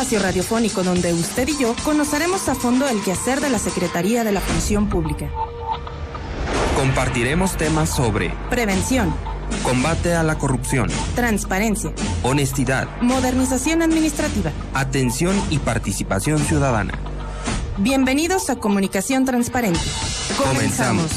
espacio radiofónico donde usted y yo conoceremos a fondo el quehacer de la Secretaría de la Función Pública. Compartiremos temas sobre prevención, combate a la corrupción, transparencia, honestidad, modernización administrativa, atención y participación ciudadana. Bienvenidos a Comunicación Transparente. Comenzamos.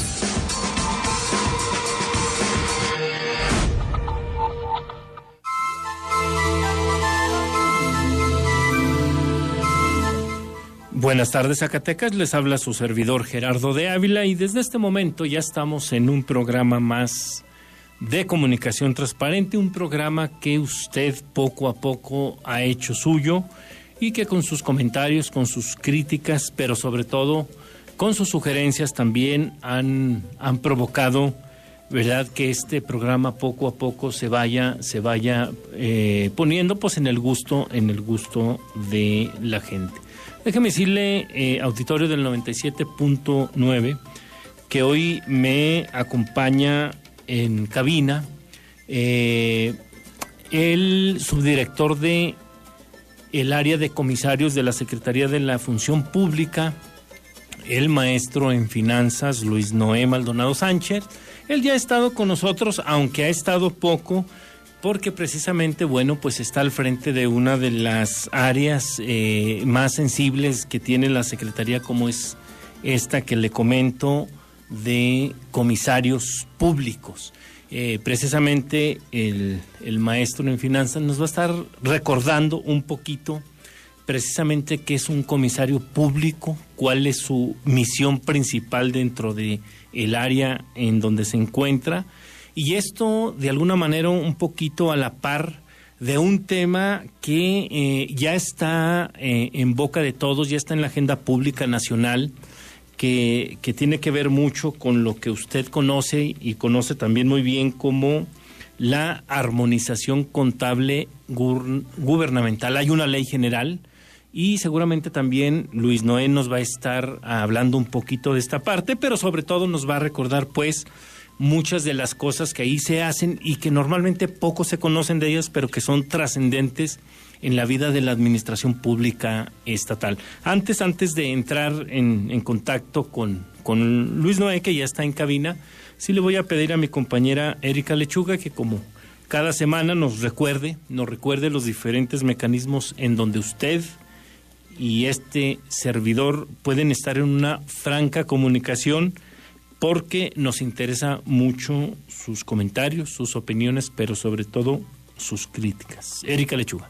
Buenas tardes, Zacatecas, les habla su servidor Gerardo de Ávila y desde este momento ya estamos en un programa más de Comunicación Transparente, un programa que usted poco a poco ha hecho suyo y que con sus comentarios, con sus críticas, pero sobre todo con sus sugerencias también han provocado, ¿verdad?, que este programa poco a poco se vaya poniendo pues en el gusto de la gente. Déjeme decirle, auditorio del 97.9, que hoy me acompaña en cabina el subdirector de el área de comisarios de la Secretaría de la Función Pública, el maestro en finanzas Luis Noé Maldonado Sánchez. Él ya ha estado con nosotros, aunque ha estado poco, porque precisamente, bueno, pues está al frente de una de las áreas más sensibles que tiene la Secretaría, como es esta que le comento de comisarios públicos. Precisamente el maestro en finanzas nos va a estar recordando un poquito precisamente qué es un comisario público, cuál es su misión principal dentro de el área en donde se encuentra. Y esto, de alguna manera, un poquito a la par de un tema que ya está en boca de todos, ya está en la agenda pública nacional, que tiene que ver mucho con lo que usted conoce y conoce también muy bien como la armonización contable gubernamental. Hay una ley general y seguramente también Luis Noé nos va a estar hablando un poquito de esta parte, pero sobre todo nos va a recordar, pues, muchas de las cosas que ahí se hacen y que normalmente poco se conocen de ellas, pero que son trascendentes en la vida de la administración pública estatal. Antes de entrar en contacto con Luis Noé, que ya está en cabina, sí le voy a pedir a mi compañera Erika Lechuga que, como cada semana, nos recuerde los diferentes mecanismos en donde usted y este servidor pueden estar en una franca comunicación, porque nos interesa mucho sus comentarios, sus opiniones, pero sobre todo sus críticas. Erika Lechuga.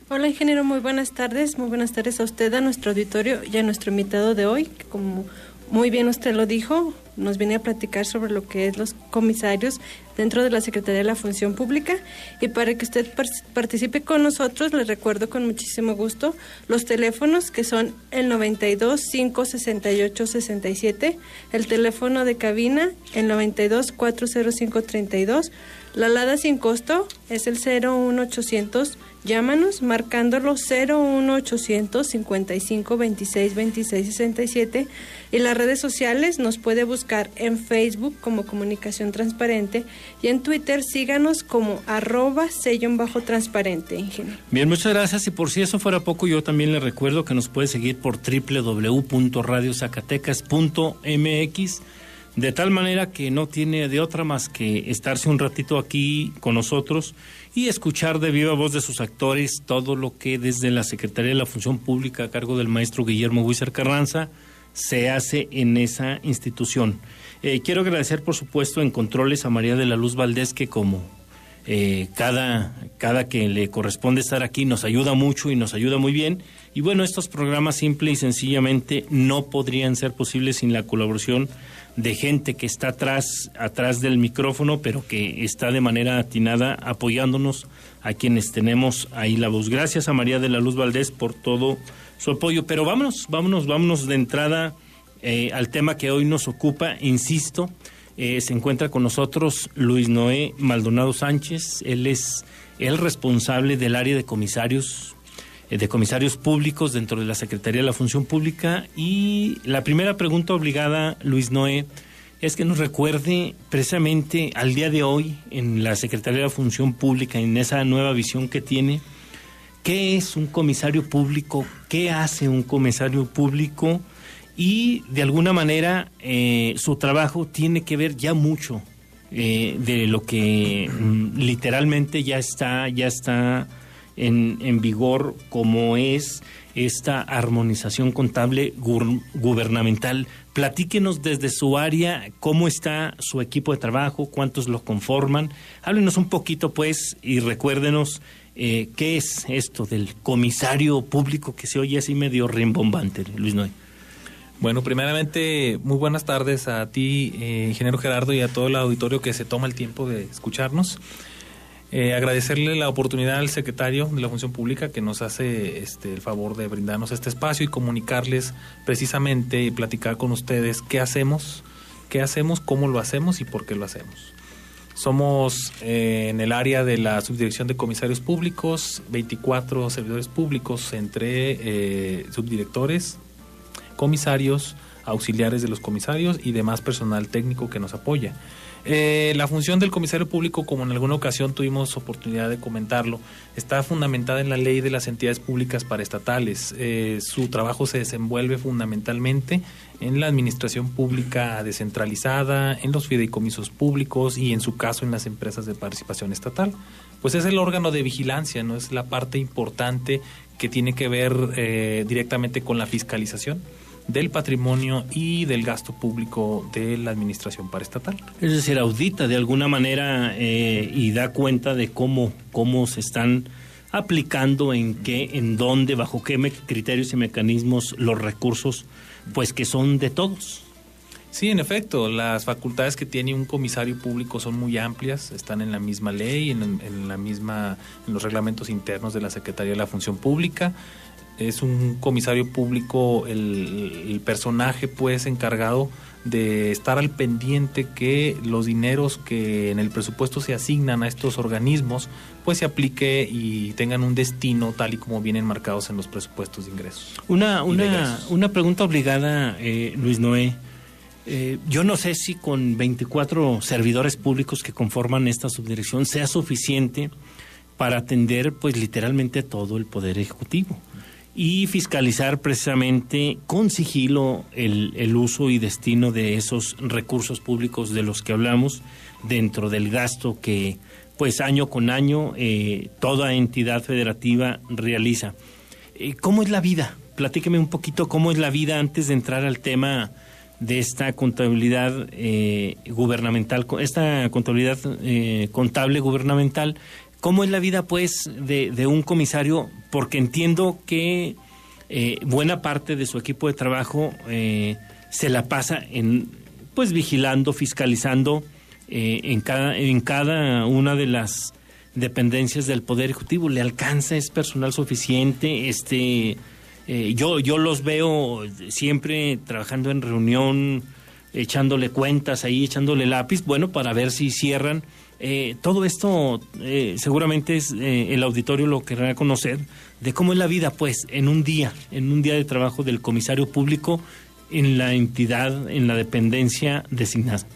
Hola, ingeniero, muy buenas tardes a usted, a nuestro auditorio y a nuestro invitado de hoy, que como muy bien usted lo dijo, nos viene a platicar sobre lo que es los comisarios dentro de la Secretaría de la Función Pública. Y para que usted participe con nosotros, les recuerdo con muchísimo gusto los teléfonos, que son el 92-568-67, el teléfono de cabina, el 92-405-32, la alada sin costo es el 01800, llámanos marcándolo 01800 55 26 26 67, y las redes sociales nos puede buscar en Facebook como Comunicación Transparente y en Twitter síganos como @sello_transparente, ingeniero. Bien, muchas gracias, y por si eso fuera poco, yo también le recuerdo que nos puede seguir por www.radiozacatecas.mx, de tal manera que no tiene de otra más que estarse un ratito aquí con nosotros y escuchar de viva voz de sus actores todo lo que desde la Secretaría de la Función Pública, a cargo del maestro Guillermo Huízar Carranza, se hace en esa institución. Quiero agradecer, por supuesto, en controles a María de la Luz Valdés, que como cada que le corresponde estar aquí nos ayuda mucho y nos ayuda muy bien. Y bueno, estos programas simple y sencillamente no podrían ser posibles sin la colaboración de gente que está atrás del micrófono, pero que está de manera atinada apoyándonos a quienes tenemos ahí la voz. Gracias a María de la Luz Valdés por todo su apoyo. Pero vámonos de entrada al tema que hoy nos ocupa. Insisto, se encuentra con nosotros Luis Noé Maldonado Sánchez. Él es el responsable del área de comisarios públicos dentro de la Secretaría de la Función Pública. Y la primera pregunta obligada, Luis Noé, es que nos recuerde precisamente al día de hoy en la Secretaría de la Función Pública, en esa nueva visión que tiene, ¿Qué es un comisario público? ¿Qué hace un comisario público? Y de alguna manera su trabajo tiene que ver ya mucho de lo que literalmente ya está en vigor, como es esta armonización contable gubernamental. Platíquenos desde su área cómo está su equipo de trabajo, cuántos lo conforman. Háblenos un poquito, pues, y recuérdenos qué es esto del comisario público, que se oye así medio rimbombante, Luis Noé. Bueno, primeramente, muy buenas tardes a ti, ingeniero Gerardo, y a todo el auditorio que se toma el tiempo de escucharnos. Agradecerle la oportunidad al secretario de la Función Pública que nos hace el favor de brindarnos este espacio y comunicarles precisamente y platicar con ustedes qué hacemos, cómo lo hacemos y por qué lo hacemos. Somos en el área de la Subdirección de Comisarios Públicos, 24 servidores públicos entre subdirectores, comisarios, auxiliares de los comisarios y demás personal técnico que nos apoya. La función del comisario público, como en alguna ocasión tuvimos oportunidad de comentarlo, está fundamentada en la ley de las entidades públicas paraestatales. Su trabajo se desenvuelve fundamentalmente en la administración pública descentralizada, en los fideicomisos públicos y en su caso en las empresas de participación estatal. Pues es el órgano de vigilancia, ¿no? Es la parte importante que tiene que ver directamente con la fiscalización del patrimonio y del gasto público de la administración paraestatal. Es decir, audita de alguna manera y da cuenta de cómo se están aplicando, en qué, en dónde, bajo qué criterios y mecanismos los recursos, pues que son de todos. Sí, en efecto, las facultades que tiene un comisario público son muy amplias, están en la misma ley, en los reglamentos internos de la Secretaría de la Función Pública. Es un comisario público el personaje pues encargado de estar al pendiente que los dineros que en el presupuesto se asignan a estos organismos pues se aplique y tengan un destino tal y como vienen marcados en los presupuestos de ingresos. Una pregunta obligada, Luis Noé. Yo no sé si con 24 servidores públicos que conforman esta subdirección sea suficiente para atender pues literalmente todo el Poder Ejecutivo y fiscalizar precisamente con sigilo el uso y destino de esos recursos públicos de los que hablamos dentro del gasto que pues año con año toda entidad federativa realiza. ¿Cómo es la vida? Platíqueme un poquito cómo es la vida antes de entrar al tema de esta contabilidad gubernamental, esta contabilidad contable gubernamental. ¿Cómo es la vida, pues, de un comisario? Porque entiendo que buena parte de su equipo de trabajo se la pasa pues vigilando, fiscalizando en cada una de las dependencias del Poder Ejecutivo. ¿Le alcanza? ¿Es personal suficiente? Yo los veo siempre trabajando en reunión, echándole cuentas ahí, echándole lápiz, bueno, para ver si cierran. Todo esto seguramente es el auditorio lo querrá conocer de cómo es la vida, pues, en un día de trabajo del comisario público en la entidad, en la dependencia designada.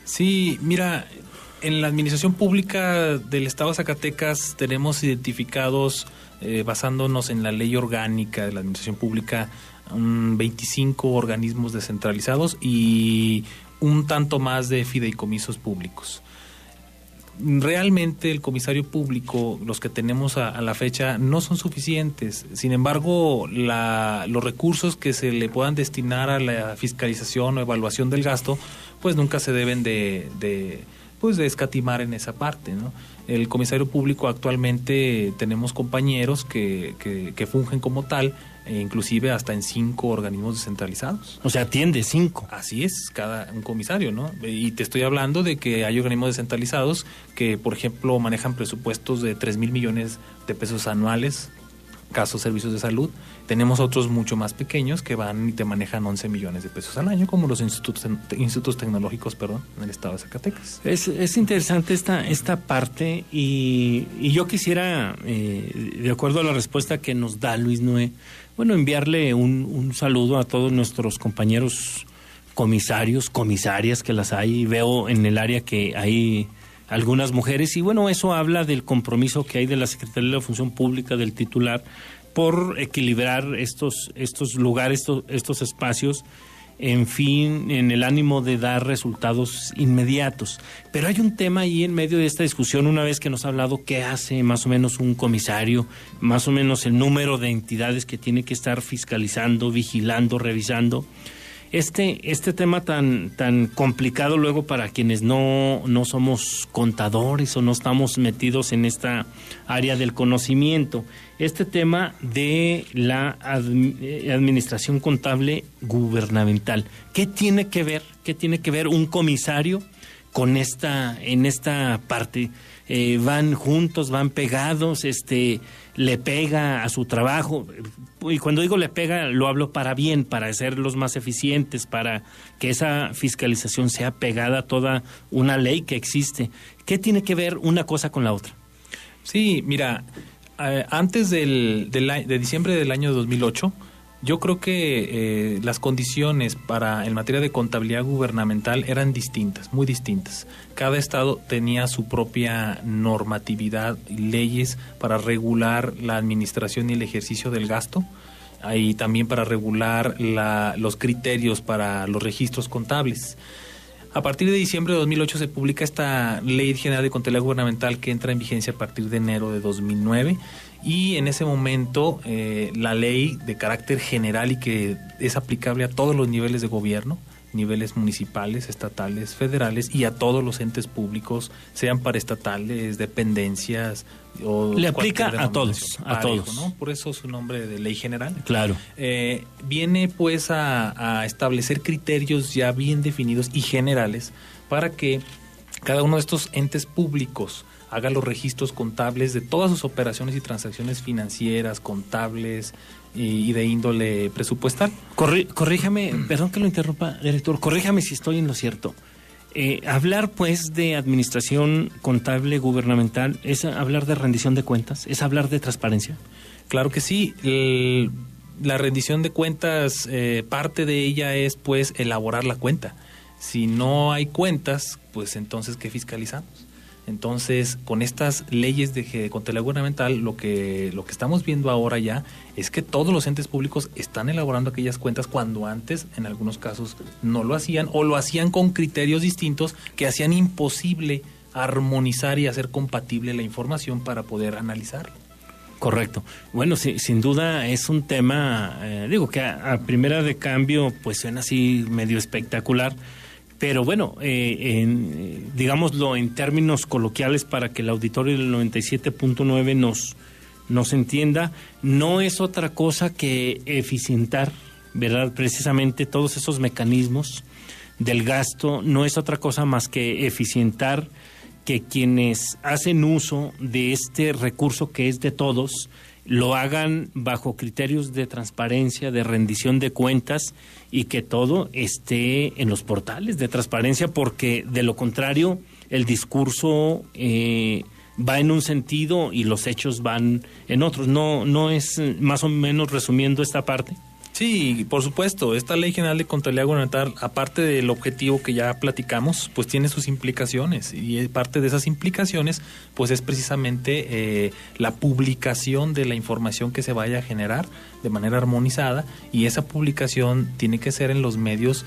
Sí, mira, en la administración pública del Estado de Zacatecas tenemos identificados, basándonos en la ley orgánica de la administración pública, 25 organismos descentralizados y un tanto más de fideicomisos públicos. Realmente el comisario público, los que tenemos a la fecha, no son suficientes. Sin embargo, los recursos que se le puedan destinar a la fiscalización o evaluación del gasto, pues nunca se deben de escatimar en esa parte, ¿no? El comisario público actualmente tenemos compañeros que fungen como tal, inclusive hasta en 5 organismos descentralizados. O sea, atiende 5. Así es, un comisario, ¿no? Y te estoy hablando de que hay organismos descentralizados que, por ejemplo, manejan presupuestos de 3,000 millones de pesos anuales, casos servicios de salud. Tenemos otros mucho más pequeños que van y te manejan 11 millones de pesos al año, como los institutos tecnológicos, en el estado de Zacatecas. Es interesante esta parte y yo quisiera, de acuerdo a la respuesta que nos da Luis Noé, bueno, enviarle un saludo a todos nuestros compañeros comisarios, comisarias que las hay. Veo en el área que hay algunas mujeres, y bueno, eso habla del compromiso que hay de la Secretaría de la Función Pública, del titular, por equilibrar estos lugares, estos espacios, en fin, en el ánimo de dar resultados inmediatos. Pero hay un tema ahí en medio de esta discusión, una vez que nos ha hablado qué hace más o menos un comisario, más o menos el número de entidades que tiene que estar fiscalizando, vigilando, revisando. Este tema tan complicado luego para quienes no somos contadores o no estamos metidos en esta área del conocimiento, este tema de la administración contable gubernamental. ¿Qué tiene que ver un comisario con en esta parte? Van juntos, van pegados, le pega a su trabajo, y cuando digo le pega, lo hablo para bien, para hacerlos más eficientes, para que esa fiscalización sea pegada a toda una ley que existe. ¿Qué tiene que ver una cosa con la otra? Sí, mira, antes de diciembre del año 2008, yo creo que las condiciones en materia de contabilidad gubernamental eran distintas, muy distintas. Cada estado tenía su propia normatividad y leyes para regular la administración y el ejercicio del gasto, y también para regular los criterios para los registros contables. A partir de diciembre de 2008 se publica esta Ley General de Contabilidad Gubernamental que entra en vigencia a partir de enero de 2009, y en ese momento la ley de carácter general y que es aplicable a todos los niveles de gobierno, niveles municipales, estatales, federales, y a todos los entes públicos, sean paraestatales, dependencias o le aplica a todos, ¿no? Por eso su nombre de ley general. Claro. Viene pues a establecer criterios ya bien definidos y generales para que cada uno de estos entes públicos haga los registros contables de todas sus operaciones y transacciones financieras, contables y de índole presupuestal. Corríjame, perdón que lo interrumpa, director, corríjame si estoy en lo cierto. Hablar pues de administración contable gubernamental es hablar de rendición de cuentas, es hablar de transparencia. Claro que sí. La rendición de cuentas, parte de ella es pues elaborar la cuenta. Si no hay cuentas, pues entonces ¿qué fiscalizamos? Entonces, con estas leyes de contabilidad gubernamental, lo que estamos viendo ahora ya es que todos los entes públicos están elaborando aquellas cuentas cuando antes, en algunos casos, no lo hacían o lo hacían con criterios distintos que hacían imposible armonizar y hacer compatible la información para poder analizarla. Correcto. Bueno, sí, sin duda es un tema, digo que a primera de cambio pues suena así medio espectacular, pero bueno, digámoslo en términos coloquiales para que el auditorio del 97.9 nos entienda, no es otra cosa que eficientar, ¿verdad? Precisamente todos esos mecanismos del gasto, no es otra cosa más que eficientar que quienes hacen uso de este recurso que es de todos, lo hagan bajo criterios de transparencia, de rendición de cuentas, y que todo esté en los portales de transparencia, porque de lo contrario el discurso va en un sentido y los hechos van en otros. ¿No es más o menos resumiendo esta parte? Sí, por supuesto. Esta Ley General de Contabilidad Gubernamental, aparte del objetivo que ya platicamos, pues tiene sus implicaciones, y parte de esas implicaciones pues es precisamente la publicación de la información que se vaya a generar de manera armonizada, y esa publicación tiene que ser en los medios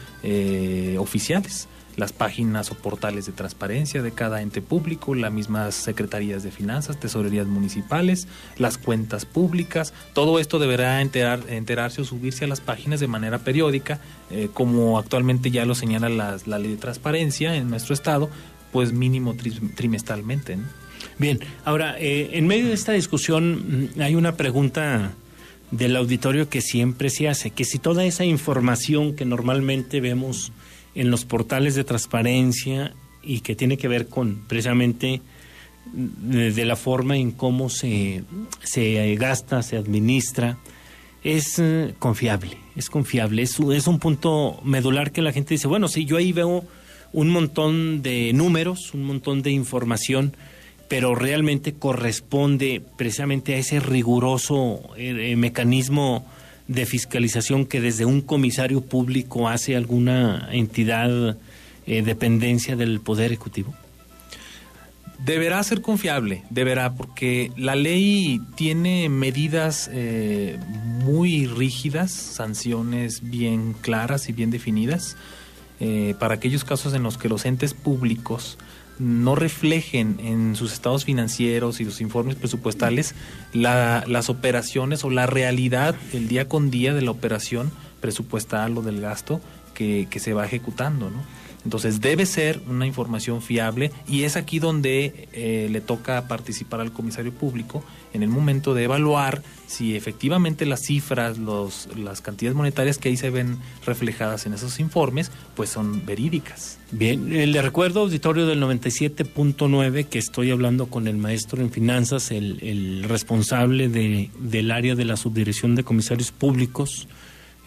oficiales, las páginas o portales de transparencia de cada ente público, las mismas secretarías de finanzas, tesorerías municipales, las cuentas públicas. Todo esto deberá enterarse o subirse a las páginas de manera periódica, como actualmente ya lo señala la ley de transparencia en nuestro estado, pues mínimo trimestralmente, ¿no? Bien, ahora, en medio de esta discusión hay una pregunta del auditorio que siempre se hace, que si toda esa información que normalmente vemos en los portales de transparencia y que tiene que ver con precisamente de la forma en cómo se gasta, se administra, es confiable, es un punto medular que la gente dice, bueno, sí, yo ahí veo un montón de números, un montón de información, pero realmente corresponde precisamente a ese riguroso mecanismo de fiscalización que desde un comisario público hace alguna entidad, dependencia del Poder Ejecutivo? Deberá ser confiable, porque la ley tiene medidas muy rígidas, sanciones bien claras y bien definidas, para aquellos casos en los que los entes públicos no reflejen en sus estados financieros y los informes presupuestales las operaciones o la realidad el día con día de la operación presupuestal o del gasto que se va ejecutando, ¿no? Entonces debe ser una información fiable, y es aquí donde le toca participar al comisario público en el momento de evaluar si efectivamente las cifras, las cantidades monetarias que ahí se ven reflejadas en esos informes, pues son verídicas. Bien, le recuerdo, auditorio del 97.9, que estoy hablando con el maestro en finanzas, el responsable del área de la subdirección de comisarios públicos,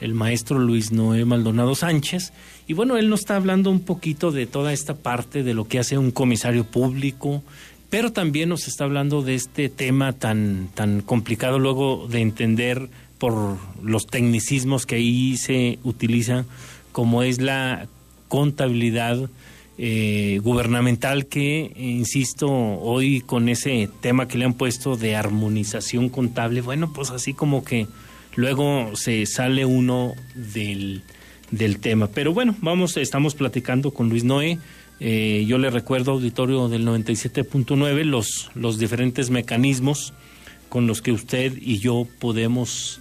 el maestro Luis Noé Maldonado Sánchez. Y bueno, él nos está hablando un poquito de toda esta parte de lo que hace un comisario público, pero también nos está hablando de este tema tan complicado luego de entender por los tecnicismos que ahí se utilizan, como es la contabilidad gubernamental, que, insisto, hoy con ese tema que le han puesto de armonización contable, bueno, pues así como que luego se sale uno del tema. Pero bueno, estamos platicando con Luis Noé. Yo le recuerdo, auditorio del 97.9, los diferentes mecanismos con los que usted y yo podemos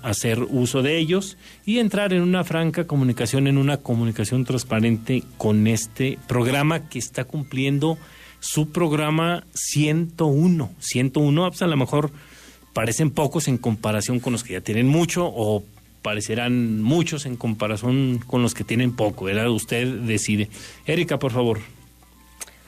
hacer uso de ellos y entrar en una franca comunicación, en una comunicación transparente con este programa que está cumpliendo su programa 101. 101, pues a lo mejor parecen pocos en comparación con los que ya tienen mucho, o parecerán muchos en comparación con los que tienen poco, ¿verdad? Usted decide. Erika, por favor.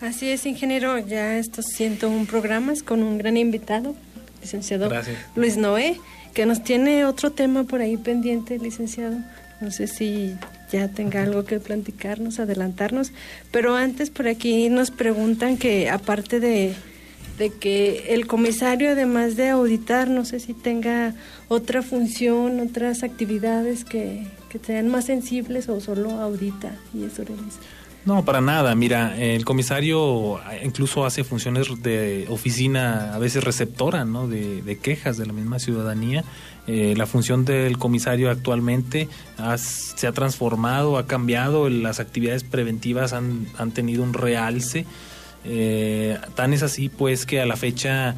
Así es, ingeniero, ya estos 101 programas con un gran invitado, licenciado Luis Noé, que nos tiene otro tema por ahí pendiente, licenciado. No sé si ya tenga algo que platicarnos, adelantarnos, pero antes por aquí nos preguntan que aparte de que el comisario, además de auditar, no sé si tenga otra función, otras actividades que sean más sensibles, o solo audita y eso realiza. No, para nada. Mira, el comisario incluso hace funciones de oficina, a veces receptora, ¿no?, de quejas de la misma ciudadanía. La función del comisario actualmente se ha transformado, ha cambiado, las actividades preventivas han tenido un realce. Tan es así pues que a la fecha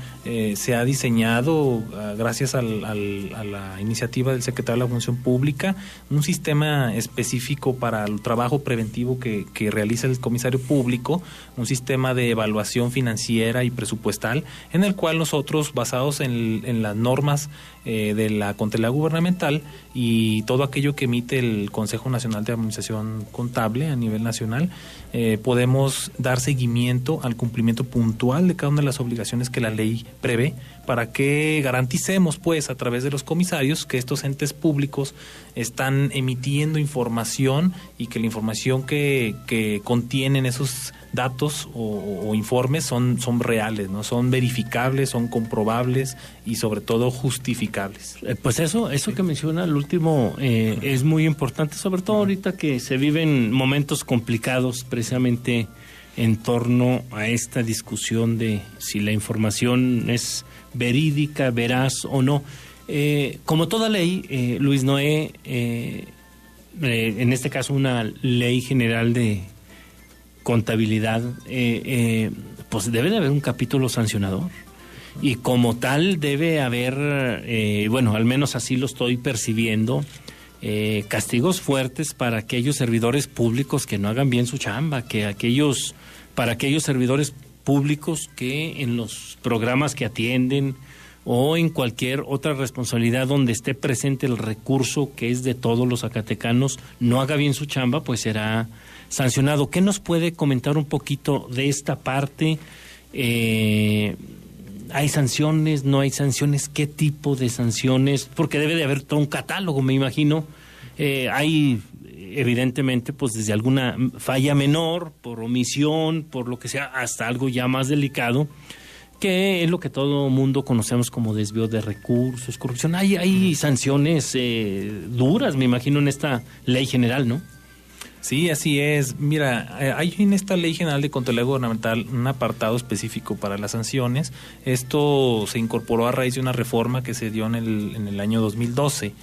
se ha diseñado, gracias a la iniciativa del secretario de la Función Pública, un sistema específico para el trabajo preventivo que realiza el comisario público, un sistema de evaluación financiera y presupuestal, en el cual nosotros, basados en las normas de la contabilidad gubernamental y todo aquello que emite el Consejo Nacional de Armonización Contable a nivel nacional, podemos dar seguimiento al cumplimiento puntual de cada una de las obligaciones que la ley prevé, para que garanticemos pues a través de los comisarios que estos entes públicos están emitiendo información, y que la información que contienen esos datos o informes son reales, ¿no? Son verificables, son comprobables y sobre todo justificables. Pues eso que menciona el último es muy importante, sobre todo ahorita que se viven momentos complicados precisamente en torno a esta discusión de si la información es verídica, veraz o no. Como toda ley, Luis Noé, en este caso una ley general de contabilidad, pues debe de haber un capítulo sancionador, y como tal debe haber, bueno, al menos así lo estoy percibiendo, castigos fuertes para aquellos servidores públicos que no hagan bien su chamba, para aquellos servidores públicos que en los programas que atienden o en cualquier otra responsabilidad donde esté presente el recurso que es de todos los zacatecanos, no haga bien su chamba, pues será sancionado. ¿Qué nos puede comentar un poquito de esta parte? ¿Hay sanciones? ¿No hay sanciones? ¿Qué tipo de sanciones? Porque debe de haber todo un catálogo, me imagino. Hay, evidentemente, pues desde alguna falla menor, por omisión, por lo que sea, hasta algo ya más delicado, que es lo que todo mundo conocemos como desvío de recursos, corrupción. Hay sanciones duras, me imagino, en esta ley general, ¿no? Sí, así es. Mira, hay en esta Ley General de Contabilidad Gubernamental un apartado específico para las sanciones. Esto se incorporó a raíz de una reforma que se dio en el año 2012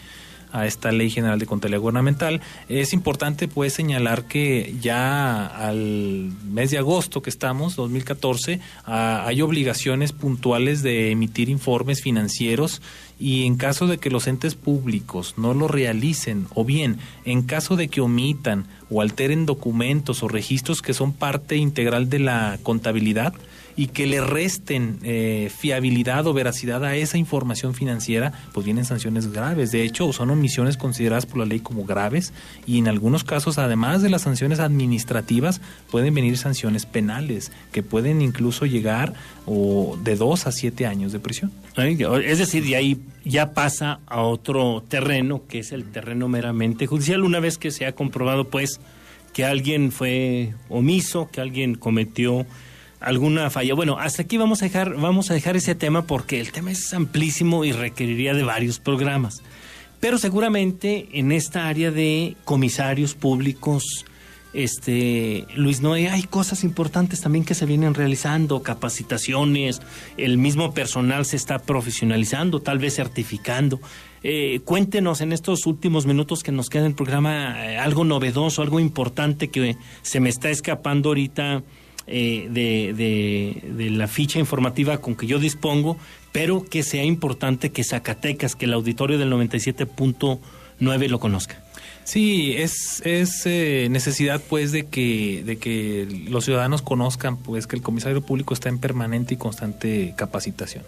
a esta Ley General de Contabilidad Gubernamental. Es importante pues señalar que ya al mes de agosto que estamos, 2014, hay obligaciones puntuales de emitir informes financieros, y en caso de que los entes públicos no lo realicen, o bien en caso de que omitan o alteren documentos o registros que son parte integral de la contabilidad y que le resten fiabilidad o veracidad a esa información financiera, pues vienen sanciones graves. De hecho, son omisiones consideradas por la ley como graves, y en algunos casos, además de las sanciones administrativas, pueden venir sanciones penales que pueden incluso llegar de 2 a 7 años de prisión. Es decir, de ahí ya pasa a otro terreno, que es el terreno meramente judicial, una vez que se ha comprobado pues que alguien fue omiso, que alguien cometió alguna falla. Bueno, hasta aquí vamos a dejar ese tema, porque el tema es amplísimo y requeriría de varios programas. Pero seguramente en esta área de comisarios públicos, Luis Noé, hay cosas importantes también que se vienen realizando, capacitaciones, el mismo personal se está profesionalizando, tal vez certificando. Cuéntenos en estos últimos minutos que nos queda en el programa algo novedoso, algo importante que se me está escapando ahorita de la ficha informativa con que yo dispongo, pero que sea importante que Zacatecas, que el auditorio del 97.9 lo conozca. Sí, es necesidad pues de que los ciudadanos conozcan pues que el comisario público está en permanente y constante capacitación.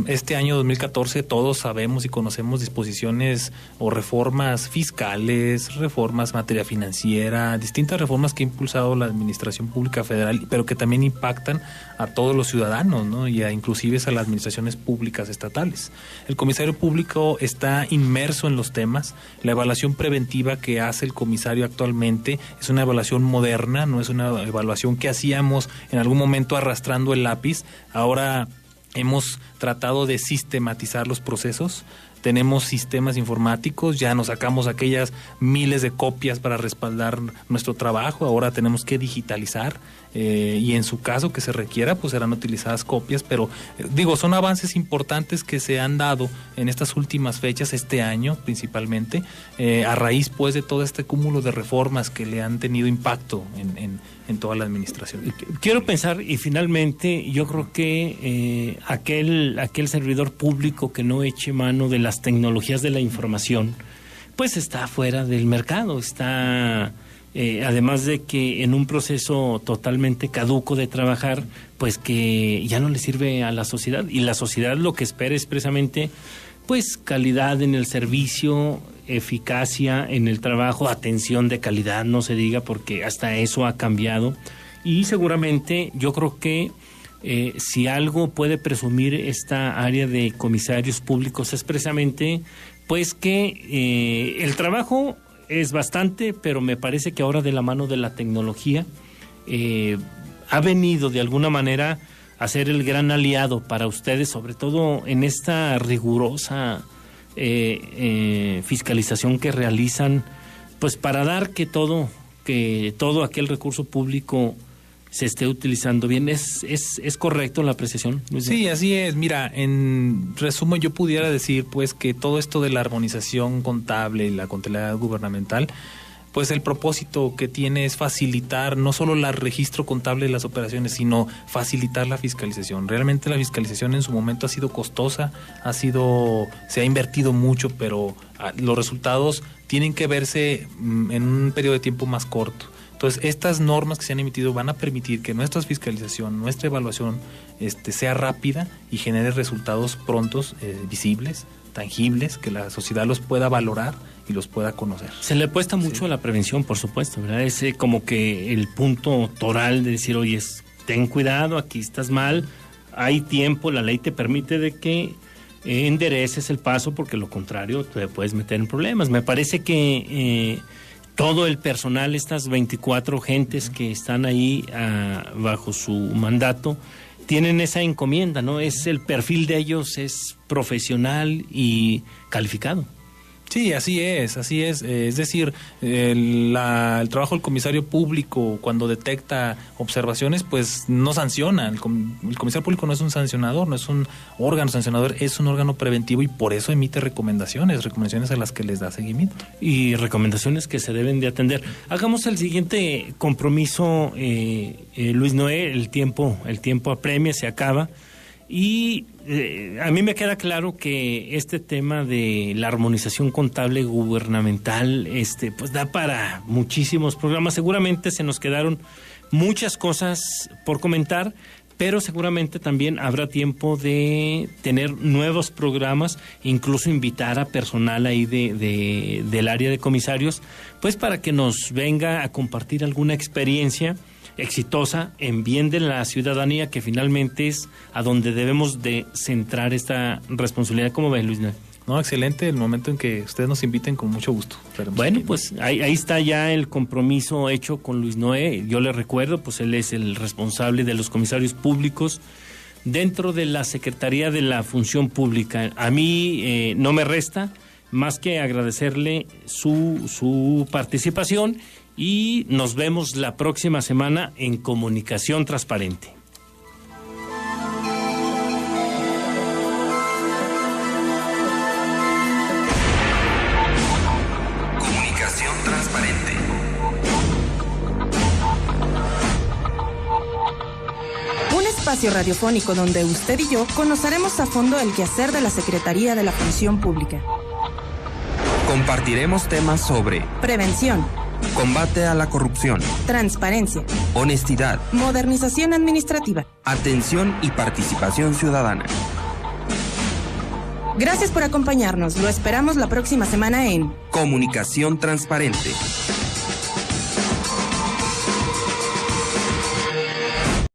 Este año 2014 todos sabemos y conocemos disposiciones o reformas fiscales, reformas en materia financiera, distintas reformas que ha impulsado la Administración Pública Federal, pero que también impactan a todos los ciudadanos, ¿no? Y inclusive a las administraciones públicas estatales. El comisario público está inmerso en los temas. La evaluación preventiva que hace el comisario actualmente es una evaluación moderna, no es una evaluación que hacíamos en algún momento arrastrando el lápiz. Ahora hemos tratado de sistematizar los procesos, tenemos sistemas informáticos, ya nos sacamos aquellas miles de copias para respaldar nuestro trabajo, ahora tenemos que digitalizar y en su caso que se requiera, pues serán utilizadas copias, pero son avances importantes que se han dado en estas últimas fechas, este año principalmente, a raíz pues de todo este cúmulo de reformas que le han tenido impacto en toda la administración. Quiero pensar, y finalmente yo creo que aquel servidor público que no eche mano de las tecnologías de la información, pues está fuera del mercado, está además de que en un proceso totalmente caduco de trabajar, pues que ya no le sirve a la sociedad, y la sociedad lo que espera es precisamente pues calidad en el servicio, eficacia en el trabajo, atención de calidad, no se diga, porque hasta eso ha cambiado. Y seguramente yo creo que si algo puede presumir esta área de comisarios públicos es precisamente pues que el trabajo es bastante, pero me parece que ahora de la mano de la tecnología ha venido de alguna manera a ser el gran aliado para ustedes, sobre todo en esta rigurosa fiscalización que realizan, pues para dar que todo aquel recurso público se esté utilizando bien. ¿Es correcto la apreciación? Sí, así es. Mira, en resumen yo pudiera decir pues que todo esto de la armonización contable y la contabilidad gubernamental, pues el propósito que tiene es facilitar no solo el registro contable de las operaciones, sino facilitar la fiscalización. Realmente la fiscalización en su momento ha sido costosa, se ha invertido mucho, pero los resultados tienen que verse en un periodo de tiempo más corto. Entonces, estas normas que se han emitido van a permitir que nuestra fiscalización, nuestra evaluación sea rápida y genere resultados prontos, visibles, tangibles, que la sociedad los pueda valorar y los pueda conocer. Se le apuesta mucho a la prevención, por supuesto, ¿verdad? Es como que el punto toral de decir, oye, ten cuidado, aquí estás mal, hay tiempo, la ley te permite de que endereces el paso, porque lo contrario te puedes meter en problemas. Me parece que todo el personal, estas 24 gentes que están ahí bajo su mandato, tienen esa encomienda, ¿no? Es el perfil de ellos, es profesional y calificado. Sí, así es. Es decir, el trabajo del comisario público cuando detecta observaciones, pues no sanciona. El comisario público no es un sancionador, no es un órgano sancionador, es un órgano preventivo y por eso emite recomendaciones a las que les da seguimiento. Y recomendaciones que se deben de atender. Hagamos el siguiente compromiso, Luis Noé, el tiempo apremia, se acaba. Y a mí me queda claro que este tema de la armonización contable gubernamental pues da para muchísimos programas. Seguramente se nos quedaron muchas cosas por comentar, pero seguramente también habrá tiempo de tener nuevos programas, incluso invitar a personal ahí del área de comisarios, pues para que nos venga a compartir alguna experiencia exitosa en bien de la ciudadanía, que finalmente es a donde debemos de centrar esta responsabilidad. ¿Cómo ves, Luis Noé? No, excelente, el momento en que ustedes nos inviten, con mucho gusto. Bueno, pues ahí está ya el compromiso hecho con Luis Noé. Yo le recuerdo, pues él es el responsable de los comisarios públicos dentro de la Secretaría de la Función Pública. A mí no me resta más que agradecerle su participación y nos vemos la próxima semana en Comunicación Transparente. Comunicación Transparente. Un espacio radiofónico donde usted y yo conoceremos a fondo el quehacer de la Secretaría de la Función Pública. Compartiremos temas sobre Prevención, combate a la corrupción, transparencia, honestidad, modernización administrativa. atención y participación ciudadana. Gracias por acompañarnos. Lo esperamos la próxima semana en Comunicación Transparente.